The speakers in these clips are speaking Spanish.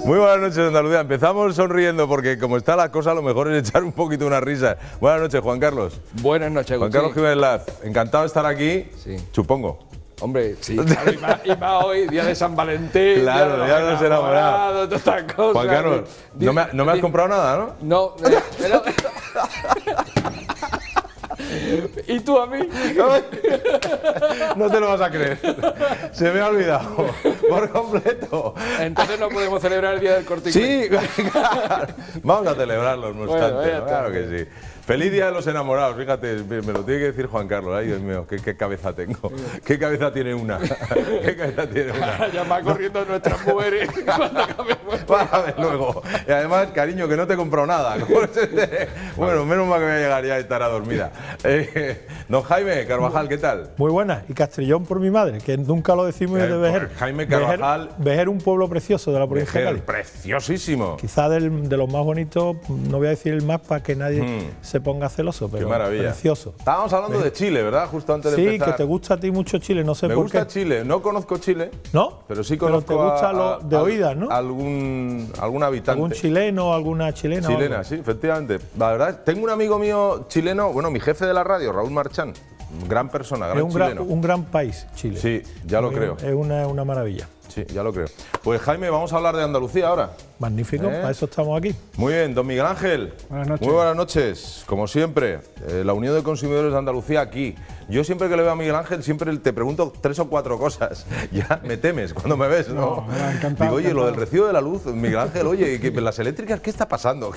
Muy buenas noches, Andalucía. Empezamos sonriendo porque como está la cosa, lo mejor es echar un poquito una risa. Buenas noches, Juan Carlos. Buenas noches, Juan Carlos Jiménez Laz. Encantado de estar aquí, sí. Supongo. Hombre, sí, claro, y más hoy, día de San Valentín, claro, día de los enamorados, todas estas cosas. Juan Carlos, no me has comprado nada, ¿no? No, pero... ¿Y tú a mí? No te lo vas a creer. Se me ha olvidado por completo. Entonces no podemos celebrar el Día del Corte Sí, Inglés. claro. Vamos a celebrarlo, no obstante. Bueno, claro que sí. Feliz Día de los Enamorados, fíjate, me lo tiene que decir Juan Carlos. Ay, Dios mío, qué cabeza tengo. ¿Qué cabeza tiene una? ¿Qué cabeza tiene una? Ya va corriendo nuestras mujeres cuando acabemos. Para ver luego. Y además, cariño, que no te he comprado nada. Bueno, menos mal que voy a llegar ya y estará dormida. Don Jaime Carvajal, ¿qué tal? Muy buena. Y Castrillón por mi madre, que nunca lo decimos de Vejer. Jaime Carvajal. Vejer, un pueblo precioso de la provincia de Cádiz. Preciosísimo. Quizá de los más bonitos, no voy a decir el más para que nadie se ponga celoso, pero qué maravilla. Precioso. Estábamos hablando de Chile, ¿verdad? Justo antes de empezar. Sí, que te gusta a ti mucho Chile, no sé por qué. Me gusta Chile, no conozco Chile. ¿No? Pero sí conozco pero te gusta lo de oídas, ¿no? Algún habitante. Algún chileno, alguna chilena. Chilena, sí, efectivamente. La verdad, tengo un amigo mío chileno, bueno, mi jefe de la radio, Raúl Marchán. Gran persona, gran chileno. Un gran país, Chile. Sí, ya lo creo. Es una maravilla. Sí, ya lo creo. Pues Jaime, vamos a hablar de Andalucía ahora. Magnífico, para eso estamos aquí. Muy bien, don Miguel Ángel. Buenas noches. Muy buenas noches, como siempre. La Unión de Consumidores de Andalucía aquí. Yo siempre que le veo a Miguel Ángel, siempre te pregunto 3 o 4 cosas. Ya me temes cuando me ves, ¿no? Encantado, digo, oye, encantado. lo del recibo de la luz, Miguel Ángel, oye, las eléctricas, ¿qué está pasando?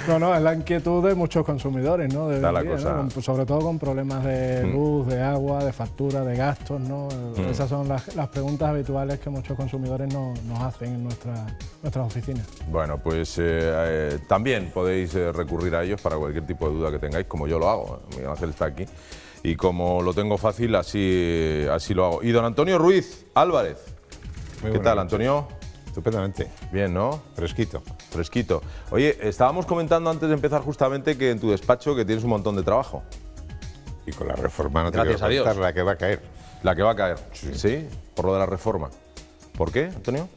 No, es la inquietud de muchos consumidores, ¿no? Está la cosa. ¿no? Pues sobre todo con problemas de luz, de agua, de factura, de gastos, ¿no? Esas son las preguntas habituales que muchos consumidores nos hacen en nuestras oficinas. Bueno, pues también podéis recurrir a ellos para cualquier tipo de duda que tengáis, como yo lo hago. Miguel Ángel está aquí y como lo tengo fácil, así lo hago. Y don Antonio Ruiz Álvarez. ¿Qué tal, Antonio? Estupendamente. Bien, ¿no? Fresquito. Fresquito. Oye, estábamos comentando antes de empezar justamente que en tu despacho que tienes un montón de trabajo. Y con la reforma no te Gracias quiero a Dios. contar la que va a caer. La que va a caer. Sí. ¿Sí? Por lo de la reforma. ¿Por qué, Antonio?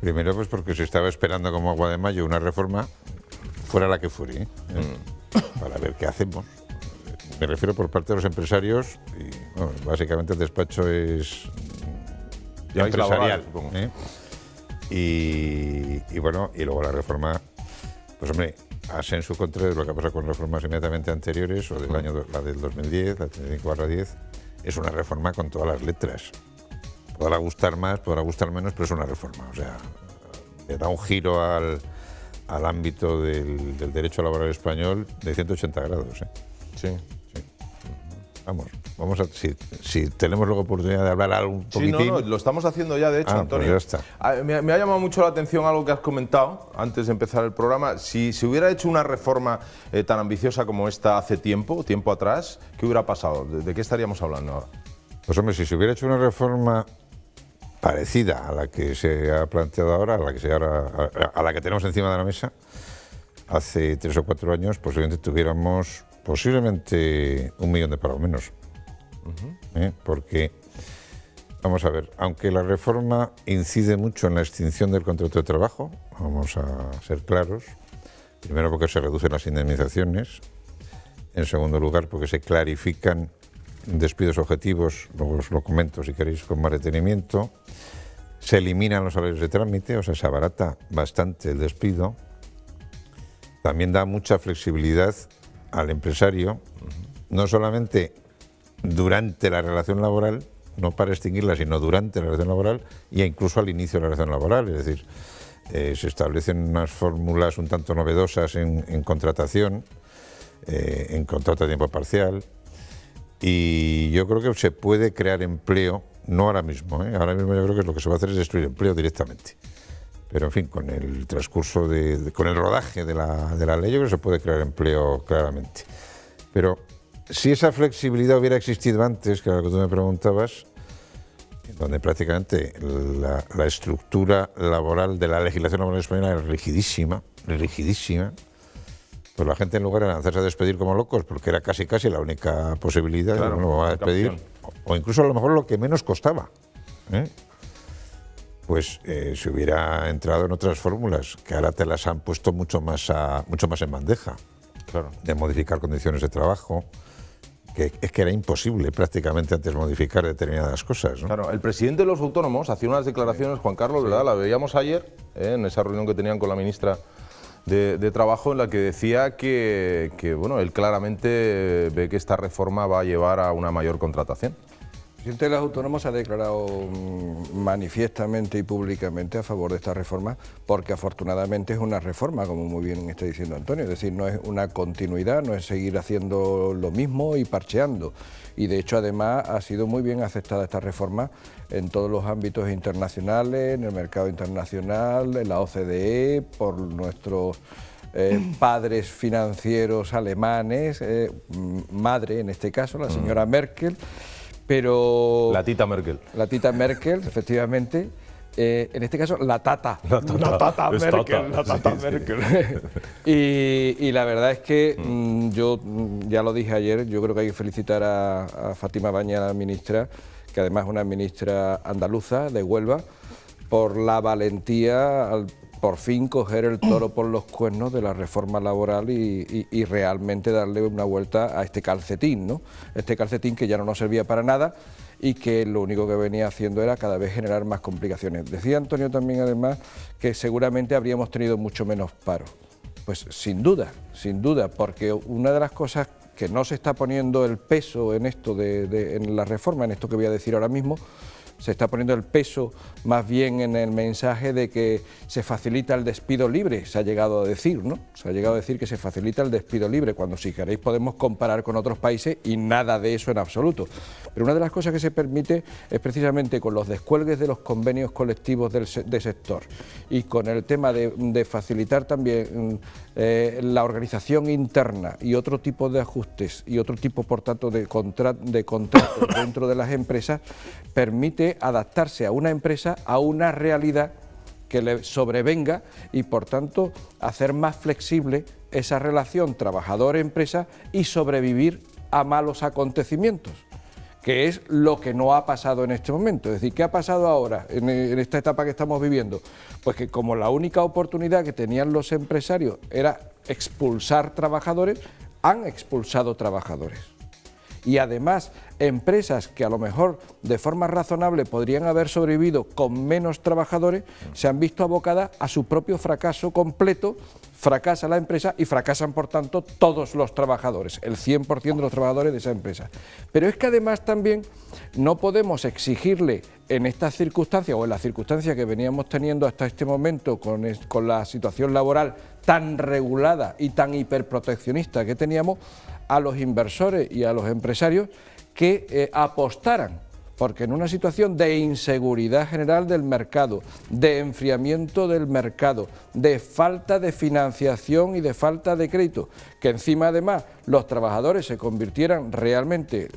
Primero, pues porque se estaba esperando como agua de mayo una reforma, fuera la que fuere, para ver qué hacemos. Me refiero por parte de los empresarios y bueno, básicamente el despacho es empresarial. Supongo. Y bueno, y luego la reforma, pues hombre, a sensu contrario de lo que ha pasado con reformas inmediatamente anteriores, o del año, la del 2010, la 35/10, es una reforma con todas las letras. Podrá gustar más, podrá gustar menos, pero es una reforma. O sea, le da un giro al ámbito del derecho laboral español de 180 grados. Sí. Vamos a, si tenemos luego oportunidad de hablar algo un poquitín. Sí, no, lo estamos haciendo ya, de hecho, Antonio. Pues ya está. Me ha llamado mucho la atención algo que has comentado antes de empezar el programa. Si se hubiera hecho una reforma tan ambiciosa como esta hace tiempo atrás, ¿qué hubiera pasado? ¿De qué estaríamos hablando ahora? Pues hombre, si se hubiera hecho una reforma parecida a la que se ha planteado ahora, a la que tenemos encima de la mesa, hace 3 o 4 años, posiblemente tuviéramos 1 millón de parados menos. Porque, vamos a ver, aunque la reforma incide mucho en la extinción del contrato de trabajo, vamos a ser claros, primero porque se reducen las indemnizaciones, en segundo lugar porque se clarifican despidos objetivos, luego os lo comento si queréis con más detenimiento, se eliminan los salarios de trámite, o sea, se abarata bastante el despido, también da mucha flexibilidad al empresario, no solamente durante la relación laboral, no para extinguirla, sino durante la relación laboral e incluso al inicio de la relación laboral, es decir, se establecen unas fórmulas un tanto novedosas en contratación, en contrato a tiempo parcial, y yo creo que se puede crear empleo, no ahora mismo, ahora mismo yo creo que lo que se va a hacer es destruir empleo directamente. Pero en fin, con el transcurso, con el rodaje de la ley, yo creo que se puede crear empleo claramente. Pero si esa flexibilidad hubiera existido antes, que era lo que tú me preguntabas, donde prácticamente la estructura laboral de la legislación laboral española era rigidísima, pues la gente en lugar de lanzarse a despedir como locos, porque era casi la única posibilidad, claro, bueno, a despedir, o incluso a lo mejor lo que menos costaba, pues se hubiera entrado en otras fórmulas, que ahora te las han puesto mucho más en bandeja. Claro. De modificar condiciones de trabajo, que es que era imposible prácticamente antes modificar determinadas cosas, ¿no? Claro, el presidente de los autónomos hacía unas declaraciones, Juan Carlos, ¿verdad? La veíamos ayer, en esa reunión que tenían con la ministra de Trabajo, en la que decía que bueno, él claramente ve que esta reforma va a llevar a una mayor contratación. El presidente de los autónomos ha declarado manifiestamente y públicamente a favor de esta reforma, porque afortunadamente es una reforma, como muy bien está diciendo Antonio, es decir, no es una continuidad, no es seguir haciendo lo mismo y parcheando. Y de hecho, además, ha sido muy bien aceptada esta reforma en todos los ámbitos internacionales, en el mercado internacional, en la OCDE, por nuestros padres financieros alemanes, madre en este caso, la señora Merkel. Pero La tita Merkel. La tita Merkel, efectivamente. En este caso, la tata. La tata Merkel. Y la verdad es que yo ya lo dije ayer, yo creo que hay que felicitar a Fátima Báñez, la ministra, que además es una ministra andaluza de Huelva, por la valentía al por fin coger el toro por los cuernos de la reforma laboral y realmente darle una vuelta a este calcetín, ¿no? Este calcetín que ya no nos servía para nada y que lo único que venía haciendo era cada vez generar más complicaciones. Decía Antonio también, además, que seguramente habríamos tenido mucho menos paro. Pues sin duda, porque una de las cosas que no se está poniendo el peso en esto en la reforma, en esto que voy a decir ahora mismo, se está poniendo el peso más bien en el mensaje de que se facilita el despido libre, se ha llegado a decir, ¿no? Se ha llegado a decir que se facilita el despido libre, cuando si queréis podemos comparar con otros países y nada de eso en absoluto. Pero una de las cosas que se permite es precisamente con los descuelgues de los convenios colectivos de sector y con el tema de facilitar también la organización interna y otro tipo de ajustes y otro tipo, por tanto, de contratos dentro de las empresas, permite adaptarse a una empresa a una realidad que le sobrevenga y, por tanto, hacer más flexible esa relación trabajador-empresa y sobrevivir a malos acontecimientos, que es lo que no ha pasado en este momento. Es decir, ¿qué ha pasado ahora en esta etapa que estamos viviendo? Pues que como la única oportunidad que tenían los empresarios era expulsar trabajadores, han expulsado trabajadores. Y además, empresas que a lo mejor de forma razonable podrían haber sobrevivido con menos trabajadores, se han visto abocadas a su propio fracaso completo. Fracasa la empresa y fracasan, por tanto, todos los trabajadores, el 100% de los trabajadores de esa empresa. Pero es que además también no podemos exigirle en estas circunstancias o en las circunstancias que veníamos teniendo hasta este momento con la situación laboral tan regulada y tan hiperproteccionista que teníamos, a los inversores y a los empresarios que apostaran, porque en una situación de inseguridad general del mercado, de enfriamiento del mercado, de falta de financiación y de falta de crédito, que encima además los trabajadores se convirtieran realmente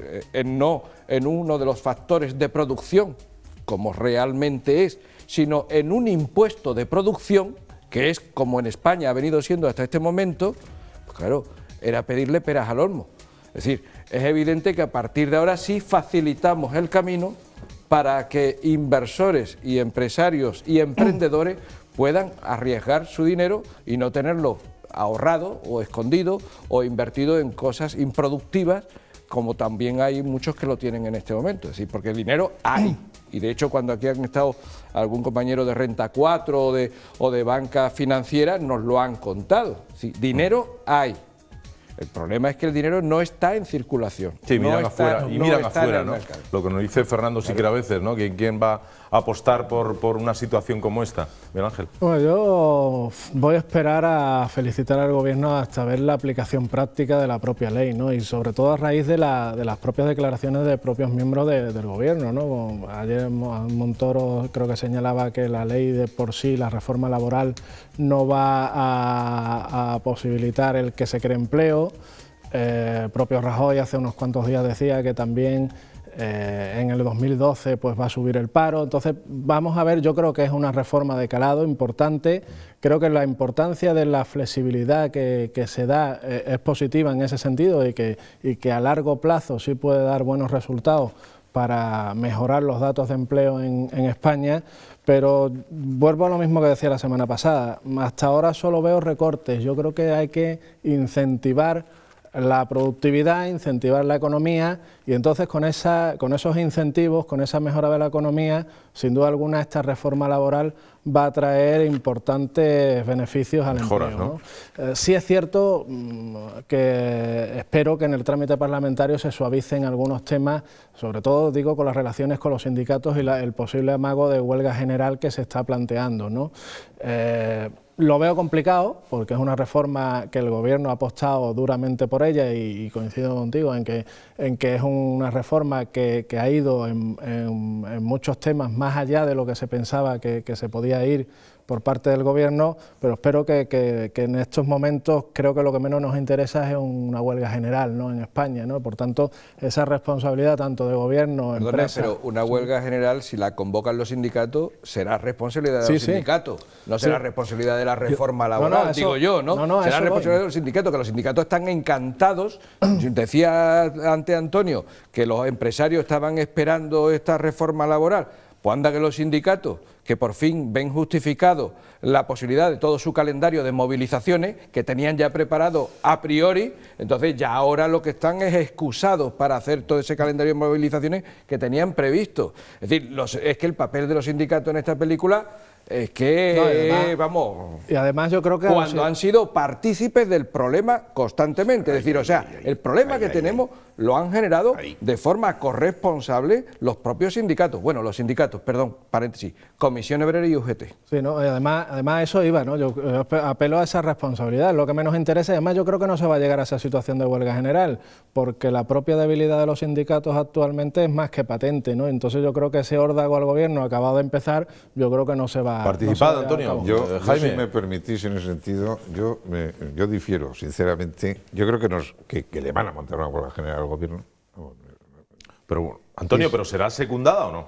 no en uno de los factores de producción, como realmente es, sino en un impuesto de producción, que es como en España ha venido siendo hasta este momento, pues claro, era pedirle peras al olmo. Es decir, es evidente que a partir de ahora sí facilitamos el camino para que inversores y empresarios y emprendedores puedan arriesgar su dinero y no tenerlo ahorrado o escondido o invertido en cosas improductivas, como también hay muchos que lo tienen en este momento. Es decir, porque el dinero hay. Y de hecho, cuando aquí han estado algún compañero de Renta 4 o de banca financiera, nos lo han contado. Sí, dinero hay. El problema es que el dinero no está en circulación. Sí, miran afuera, y miran afuera, ¿no? Lo que nos dice Fernando Siqueira a veces, ¿no? ¿Quién va a apostar por una situación como esta? Miguel Ángel. Bueno, yo voy a esperar a felicitar al Gobierno hasta ver la aplicación práctica de la propia ley, ¿no? Y sobre todo a raíz de las propias declaraciones de propios miembros del Gobierno, ¿no? Ayer Montoro creo que señalaba que la ley de por sí, la reforma laboral, no va a posibilitar el que se cree empleo. Propio Rajoy hace unos cuantos días decía que también en el 2012 pues va a subir el paro. Entonces vamos a ver, yo creo que es una reforma de calado importante. Creo que la importancia de la flexibilidad que se da es positiva en ese sentido y que a largo plazo sí puede dar buenos resultados para mejorar los datos de empleo en España, pero vuelvo a lo mismo que decía la semana pasada, hasta ahora solo veo recortes. Yo creo que hay que incentivar la productividad, incentivar la economía, y entonces con esos incentivos, con esa mejora de la economía, sin duda alguna esta reforma laboral va a traer importantes beneficios al empleo, ¿no? Sí es cierto que espero que en el trámite parlamentario se suavicen algunos temas, sobre todo digo con las relaciones con los sindicatos y el posible amago de huelga general que se está planteando, ¿no? Lo veo complicado porque es una reforma que el Gobierno ha apostado duramente por ella y coincido contigo en que es una reforma que ha ido en muchos temas más allá de lo que se pensaba que se podía ir por parte del Gobierno, pero espero que en estos momentos creo que lo que menos nos interesa es una huelga general, ¿no?, en España, ¿no? Por tanto, esa responsabilidad tanto de Gobierno, empresa... Pero una huelga general, si la convocan los sindicatos, será responsabilidad de los sindicatos, no será responsabilidad de la reforma laboral, digo yo, ¿no? Será responsabilidad de los sindicatos, que los sindicatos están encantados. Decía antes Antonio que los empresarios estaban esperando esta reforma laboral. Pues anda que los sindicatos, que por fin ven justificado la posibilidad de todo su calendario de movilizaciones que tenían ya preparado a priori, entonces ya ahora lo que están es excusados para hacer todo ese calendario de movilizaciones que tenían previsto. Es decir, es que el papel de los sindicatos en esta película es que, además, vamos, y además yo creo que cuando han sido partícipes del problema constantemente, es decir, o sea, el problema que tenemos lo han generado de forma corresponsable los propios sindicatos, bueno, los sindicatos, perdón, paréntesis, Comisión Obrera y UGT. Sí, ¿no? Además eso iba, ¿no? Yo apelo a esa responsabilidad, lo que menos interesa, y además yo creo que no se va a llegar a esa situación de huelga general, porque la propia debilidad de los sindicatos actualmente es más que patente, ¿no? Entonces yo creo que ese órdago al Gobierno acabado de empezar, yo creo que no se va Participado, no Antonio. Yo, Jaime, si me permitís en ese sentido, yo difiero, sinceramente. Yo creo que le van a montar una huelga general al Gobierno. pero Antonio, ¿pero será secundada o no?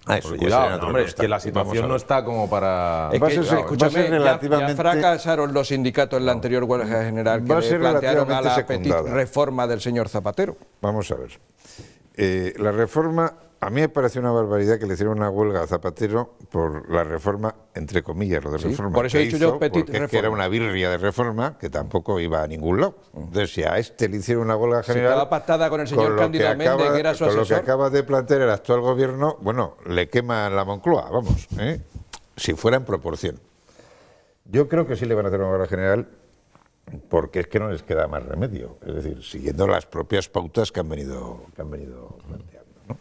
Eso Porque ya cuidado, sería otra hombre, es cuestión. que la situación no está como para... Es que, escúchame, relativamente... ya fracasaron los sindicatos en la anterior huelga general que le plantearon a la petit reforma del señor Zapatero. Vamos a ver. La reforma, a mí me pareció una barbaridad que le hicieron una huelga a Zapatero por la reforma, entre comillas, lo de reforma. Por eso he dicho yo petit reforma. Es que era una birria de reforma que tampoco iba a ningún lado. Entonces, si a este le hicieron una huelga general... Si estaba pactada con el señor Cándido Méndez, que era su asesor... Con lo que acaba de plantear el actual Gobierno, bueno, le queman la Moncloa, vamos, si fuera en proporción. Yo creo que sí le van a hacer una huelga general porque es que no les queda más remedio. Es decir, siguiendo las propias pautas que han venido planteando, ¿no?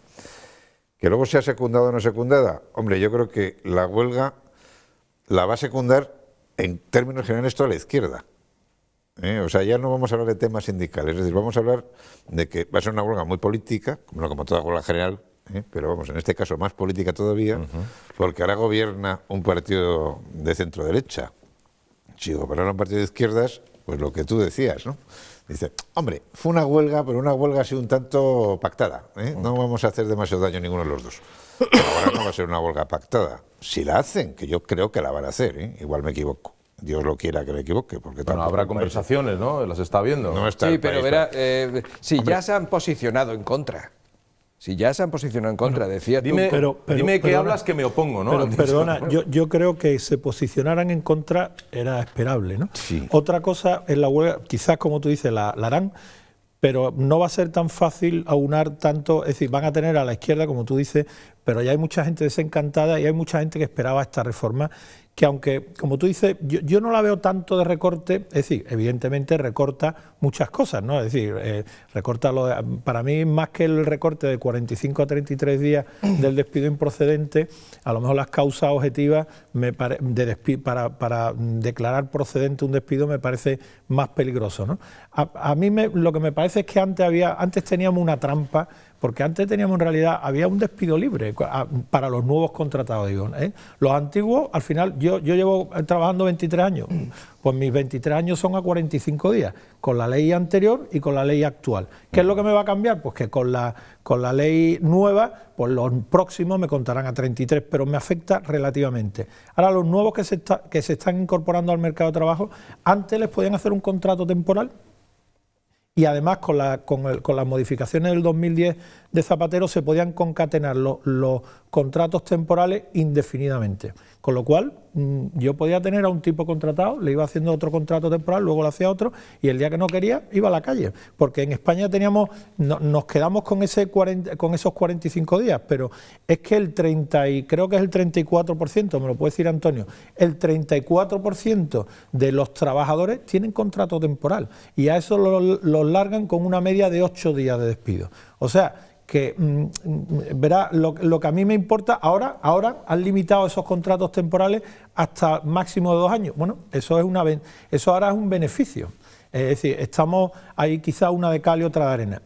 Que luego sea secundada o no secundada, hombre, yo creo que la huelga la va a secundar en términos generales toda la izquierda. O sea, ya no vamos a hablar de temas sindicales, es decir, vamos a hablar de que va a ser una huelga muy política, como toda huelga general, pero vamos, en este caso más política todavía, porque ahora gobierna un partido de centro-derecha. Si gobernara un partido de izquierdas, pues lo que tú decías, ¿no? Dice, hombre, fue una huelga, pero una huelga así un tanto pactada, no vamos a hacer demasiado daño a ninguno de los dos. Pero ahora no va a ser una huelga pactada. Si la hacen, que yo creo que la van a hacer, igual me equivoco. Dios lo quiera que me equivoque. Porque bueno, habrá conversaciones, ¿no? Las está viendo. No está sí, pero verá, si ya se han posicionado en contra. Si ya se han posicionado en contra, decía dime, tú... dime que hablas que me opongo, ¿no? Pero, perdona, yo creo que se posicionaran en contra era esperable, ¿no? Sí. Otra cosa es la huelga, quizás como tú dices, la harán, pero no va a ser tan fácil aunar tanto, es decir, van a tener a la izquierda, como tú dices, pero ya hay mucha gente desencantada y hay mucha gente que esperaba esta reforma, que aunque, como tú dices, yo no la veo tanto de recorte, es decir, evidentemente recorta muchas cosas, ¿no? Es decir, recorta para mí más que el recorte de 45 a 33 días del despido improcedente, a lo mejor las causas objetivas para declarar procedente un despido me parece más peligroso, ¿no? A mí lo que me parece es que antes teníamos una trampa, porque antes teníamos en realidad, había un despido libre para los nuevos contratados, digo, Los antiguos, al final, yo llevo trabajando 23 años, pues mis 23 años son a 45 días, con la ley anterior y con la ley actual. ¿Qué es lo que me va a cambiar? Pues que con la ley nueva, pues los próximos me contarán a 33, pero me afecta relativamente. Ahora, los nuevos que se están incorporando al mercado de trabajo, antes les podían hacer un contrato temporal, y además con las modificaciones del 2010 de Zapatero se podían concatenar los contratos temporales indefinidamente. Con lo cual, yo podía tener a un tipo contratado, le iba haciendo otro contrato temporal, luego le hacía otro, y el día que no quería, iba a la calle. Porque en España nos quedamos con esos 45 días, pero es que creo que es el 34%, me lo puede decir Antonio, el 34% de los trabajadores tienen contrato temporal, y a eso los largan con una media de 8 días de despido. O sea, que verá, lo que a mí me importa, ahora han limitado esos contratos temporales hasta máximo de 2 años. Bueno, eso ahora es un beneficio. Es decir, estamos ahí quizá una de cal y otra de arena.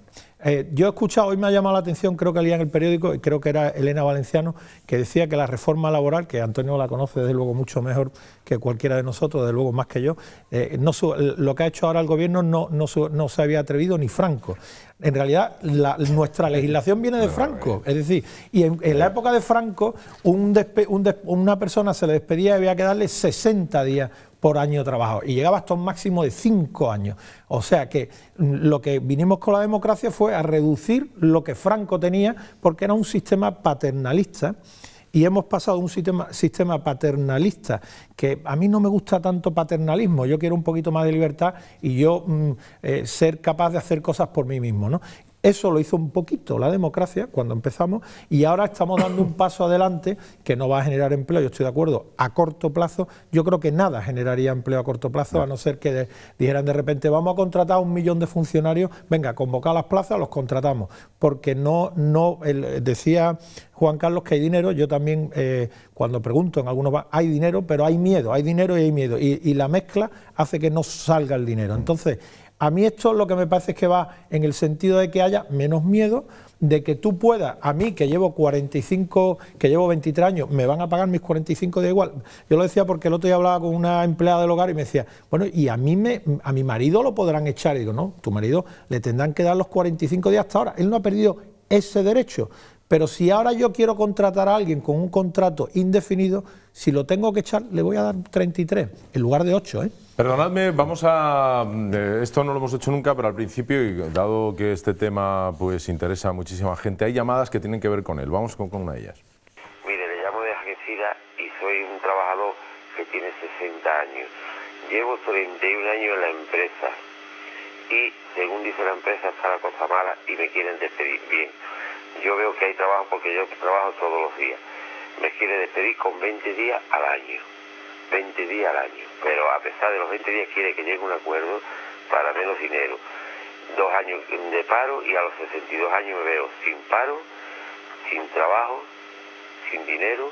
Yo he escuchado, hoy me ha llamado la atención, creo que leía en el periódico, y creo que era Elena Valenciano, que decía que la reforma laboral, que Antonio la conoce desde luego mucho mejor que cualquiera de nosotros, desde luego más que yo, lo que ha hecho ahora el gobierno no se había atrevido ni Franco. En realidad, nuestra legislación viene de Franco, es decir, y en la época de Franco, una persona se le despedía y había que darle 60 días por año trabajado, y llegaba hasta un máximo de 5 años. O sea que lo que vinimos con la democracia fue a reducir lo que Franco tenía, porque era un sistema paternalista, y hemos pasado a un sistema paternalista, que a mí no me gusta tanto paternalismo, yo quiero un poquito más de libertad y yo ser capaz de hacer cosas por mí mismo, ¿no? Eso lo hizo un poquito la democracia cuando empezamos, y ahora estamos dando un paso adelante que no va a generar empleo, yo estoy de acuerdo, a corto plazo. Yo creo que nada generaría empleo a corto plazo, a no ser que dijeran de repente vamos a contratar a 1 millón de funcionarios, venga, convocar las plazas, los contratamos, porque decía Juan Carlos que hay dinero. Yo también cuando pregunto en algunos hay dinero, pero hay dinero y hay miedo, y la mezcla hace que no salga el dinero. Entonces, a mí esto lo que me parece es que va en el sentido de que haya menos miedo, de que tú puedas, a mí que llevo 23 años, me van a pagar mis 45 días igual. Yo lo decía porque el otro día hablaba con una empleada del hogar y me decía, bueno, y a mi marido lo podrán echar. Y digo, no, tu marido le tendrán que dar los 45 días hasta ahora. Él no ha perdido ese derecho. Pero si ahora yo quiero contratar a alguien con un contrato indefinido, si lo tengo que echar, le voy a dar 33, en lugar de 8, ¿eh? Perdonadme, esto no lo hemos hecho nunca, pero al principio, y dado que este tema pues interesa a muchísima gente, hay llamadas que tienen que ver con él. Vamos con una de ellas. Mire, le llamo de Algeciras y soy un trabajador que tiene 60 años. Llevo 31 años en la empresa y, según dice la empresa, está la cosa mala y me quieren despedir. Bien, yo veo que hay trabajo porque yo trabajo todos los días. Me quiere despedir con 20 días al año. 20 días al año, pero a pesar de los 20 días quiere que llegue un acuerdo para menos dinero. 2 años de paro y a los 62 años me veo sin paro, sin trabajo, sin dinero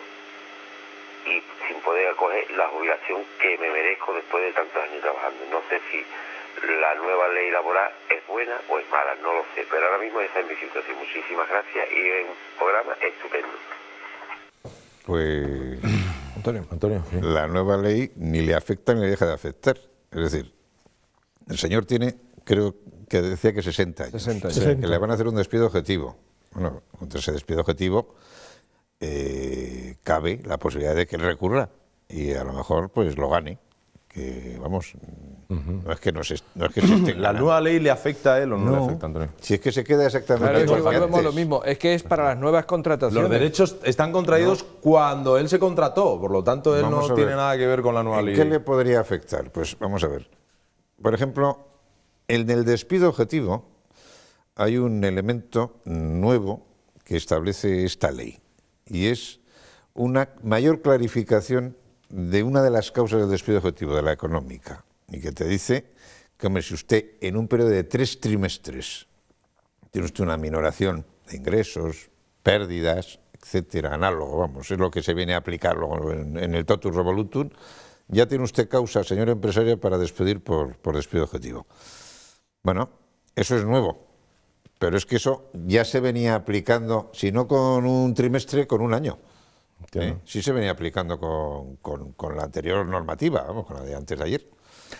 y sin poder acoger la jubilación que me merezco después de tantos años trabajando. No sé si la nueva ley laboral es buena o es mala, no lo sé, pero ahora mismo esa es mi situación. Muchísimas gracias y el programa es estupendo. Pues Antonio, sí. La nueva ley ni le afecta ni le deja de afectar. Es decir, el señor tiene, creo que decía que 60 años. 60 años. Que le van a hacer un despido objetivo. Bueno, contra ese despido objetivo cabe la posibilidad de que él recurra y a lo mejor pues lo gane. Que vamos, no es que se esté ¿La nueva ley le afecta a él o no le afecta, Antonio? Si es que se queda exactamente Claro, es que igual que volvemos a antes. lo mismo, es que es para las nuevas contrataciones. Los derechos están contraídos cuando él se contrató, por lo tanto él Vamos no a ver. tiene nada que ver con la nueva ley. ¿Qué le podría afectar? Pues vamos a ver. Por ejemplo, en el despido objetivo hay un elemento nuevo que establece esta ley y es una mayor clarificación de una de las causas del despido objetivo, de la económica, y que te dice que, hombre, si usted en un periodo de 3 trimestres tiene usted una minoración de ingresos, pérdidas, etcétera, análogo, vamos, es lo que se viene a aplicar luego en el totus revolutum, ya tiene usted causa, señor empresario, para despedir por despido objetivo. Bueno, eso es nuevo, pero es que eso ya se venía aplicando, si no con un trimestre, con un año. Sí se venía aplicando con la anterior normativa, vamos, con la de antes de ayer.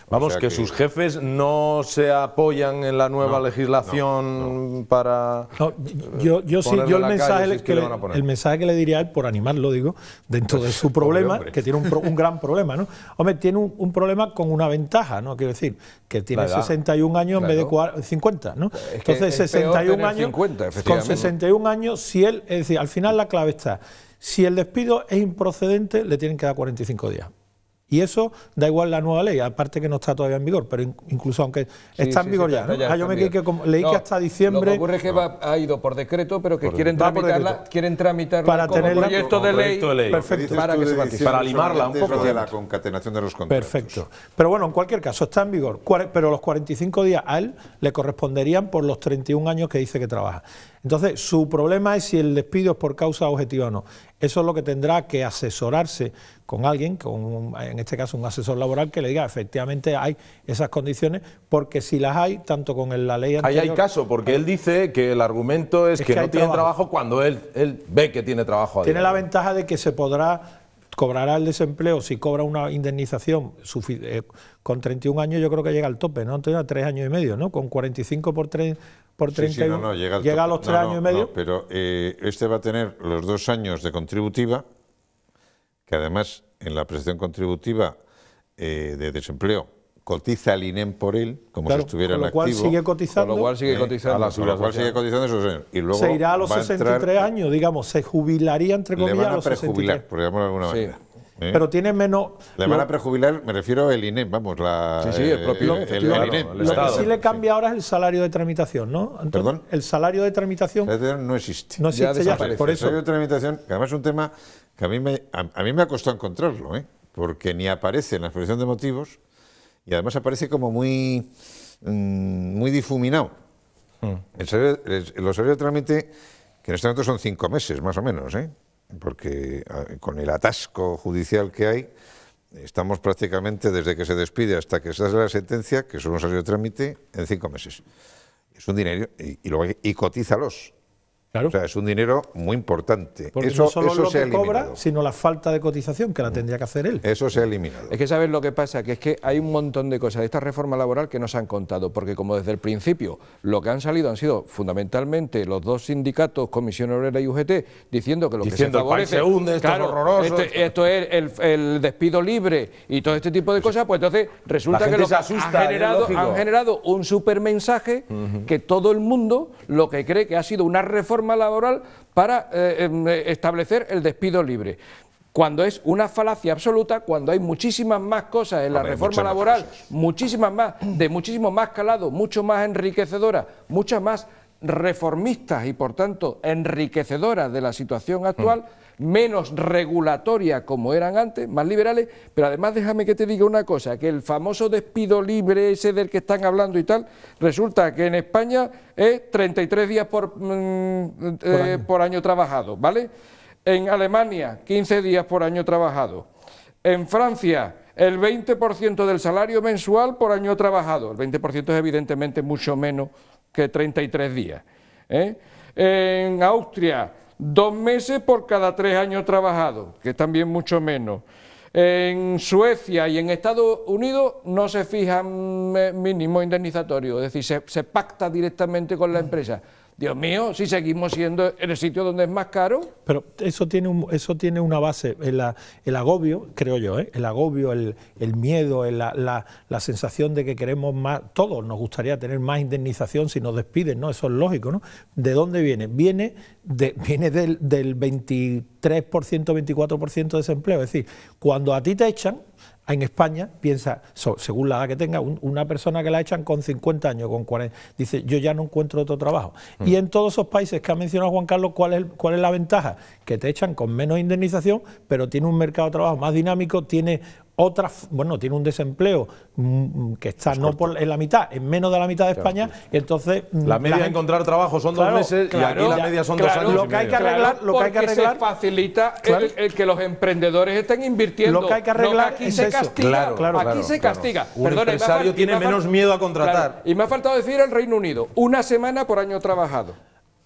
Vamos, O sea que sus jefes no se apoyan en la nueva legislación para... No, yo sí, ponerle yo a la calle, si es que le van a poner. el mensaje que le diría a él, por animarlo, digo, dentro de su problema, hombre. que tiene un gran problema, ¿no? Hombre, tiene un problema con una ventaja, ¿no? Quiero decir, que tiene La edad. 61 años en vez de 50, ¿no? Es que Entonces, es peor 61 tener años, 50, con efectivamente. 61 años, si él, es decir, al final la clave está, si el despido es improcedente, le tienen que dar 45 días. Y eso da igual la nueva ley, aparte que no está todavía en vigor, pero incluso aunque está en vigor ya, ¿no? Yo me leí que hasta diciembre... Lo que ocurre es que ha ido por decreto, pero que quieren tramitarla para como tenerla proyecto de ley. Perfecto. Para que se ratifique. Para limarla un poco. De la concatenación de los contratos. Perfecto. Pero bueno, en cualquier caso, está en vigor. Pero los 45 días a él le corresponderían por los 31 años que dice que trabaja. Entonces, su problema es si el despido es por causa objetiva o no. Eso es lo que tendrá que asesorarse con alguien, en este caso un asesor laboral, que le diga efectivamente hay esas condiciones, porque si las hay, tanto con la ley anterior... Ahí hay caso, porque él dice que el argumento es que no tiene trabajo cuando él ve que tiene trabajo. Tiene la ventaja de que cobrará el desempleo si cobra una indemnización con 31 años, yo creo que llega al tope, ¿no? Entonces, a 3 años y medio, ¿no? Con 45 por 31, llega a los 3 años y medio. No, pero este va a tener los 2 años de contributiva, que además en la prestación contributiva de desempleo cotiza el INEM por él, como si estuviera en activo. Con lo cual sigue cotizando. Con lo cual sigue cotizando. Con lo cual sigue cotizando esos años. Y luego se irá a los 63 años, digamos, se jubilaría, entre comillas, le van a los 63. prejubilar, por llamarlo de alguna manera. Pero tiene menos... Le van a prejubilar, me refiero al INEM, vamos, el propio el INEM. Lo que sí le cambia ahora es el salario de tramitación, ¿no? Antonio? ¿Perdón? El salario de tramitación no existe. no existe ya, por El eso. salario de tramitación, que además es un tema que a mí me ha costado encontrarlo, porque ni aparece en la exposición de motivos y además aparece como muy difuminado. Los salarios de trámite, que en este momento son 5 meses, más o menos, porque con el atasco judicial que hay, estamos prácticamente desde que se despide hasta que se hace la sentencia, que son un salario de trámite, en 5 meses. Es un dinero, y cotízalos. Claro. O sea, es un dinero muy importante. Porque eso no solo eso lo se ha que cobra, eliminado. sino la falta de cotización, que la tendría que hacer él. Eso se ha eliminado. Es que sabes lo que pasa, que es que hay un montón de cosas de esta reforma laboral que no se han contado, porque como desde el principio lo que han salido han sido fundamentalmente los dos sindicatos, Comisión Obrera y UGT, diciendo que lo que se favorece... el país se hunde, esto es horroroso. Esto es el despido libre y todo este tipo de cosas, pues entonces resulta que lo que han generado un supermensaje que todo el mundo lo que cree que ha sido una reforma laboral para establecer el despido libre, cuando es una falacia absoluta, cuando hay muchísimas más cosas en la reforma laboral, muchísimas más, de muchísimo más calado, mucho más enriquecedoras, muchas más reformistas y por tanto enriquecedoras de la situación actual, menos regulatorias como eran antes, más liberales, pero además déjame que te diga una cosa, que el famoso despido libre ese del que están hablando y tal, resulta que en España es 33 días por año trabajado, ¿vale? En Alemania, 15 días por año trabajado. En Francia, el 20% del salario mensual por año trabajado. El 20% es evidentemente mucho menos que 33 días. En Austria, 2 meses por cada 3 años trabajados, que es también mucho menos. En Suecia y en Estados Unidos no se fijan mínimo indemnizatorio, es decir, se pacta directamente con la empresa. Dios mío, si seguimos siendo en el sitio donde es más caro. Pero eso tiene una base, el agobio, creo yo, el agobio, el miedo, la sensación de que queremos más, todos nos gustaría tener más indemnización si nos despiden, ¿no? Eso es lógico, ¿no? ¿De dónde viene? Viene del 23%, 24% de desempleo, es decir, cuando a ti te echan, en España, piensa, según la edad que tenga, una persona que la echan con 50 años, con 40, dice, yo ya no encuentro otro trabajo. Y en todos esos países que ha mencionado Juan Carlos, ¿cuál es la ventaja? Que te echan con menos indemnización, pero tiene un mercado de trabajo más dinámico, tiene tiene un desempleo que está en la mitad, en menos de la mitad de España, y entonces... La media de encontrar trabajo son 2 meses y aquí la media son 2 años Lo que hay que arreglar... Porque se facilita el que los emprendedores estén invirtiendo. Lo que hay que arreglar aquí se castiga. Aquí se castiga. Un empresario tiene menos miedo a contratar. Y me ha faltado decir el Reino Unido, 1 semana por año trabajado.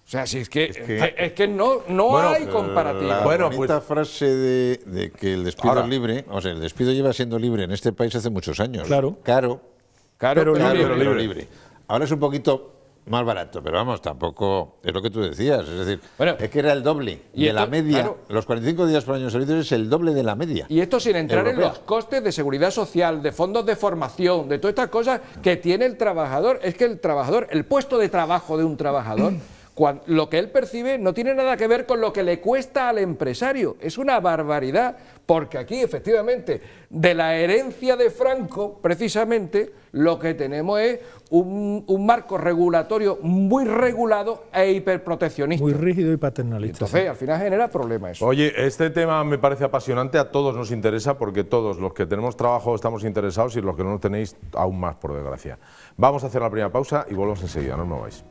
O sea, si es que no hay comparativa. La Bueno, bonita frase de que el despido es libre, o sea, el despido lleva siendo libre en este país hace muchos años. Claro. Caro, Claro, pero libre. Ahora es un poquito más barato, pero vamos, tampoco es lo que tú decías. Es decir, Bueno, es que era el doble y de la esto, media. claro. Los 45 días por año de servicios es el doble de la media. Y esto sin entrar europea. en los costes de seguridad social, de fondos de formación, de todas estas cosas que tiene el trabajador. Es que el trabajador, el puesto de trabajo de un trabajador, lo que él percibe no tiene nada que ver con lo que le cuesta al empresario. Es una barbaridad, porque aquí, efectivamente, de la herencia de Franco, precisamente, lo que tenemos es un marco regulatorio muy regulado e hiperproteccionista. Muy rígido y paternalista. Entonces, al final genera problemas eso. Oye, este tema me parece apasionante, a todos nos interesa porque todos los que tenemos trabajo estamos interesados y los que no lo tenéis aún más, por desgracia. Vamos a hacer la primera pausa y volvemos enseguida, no os mováis.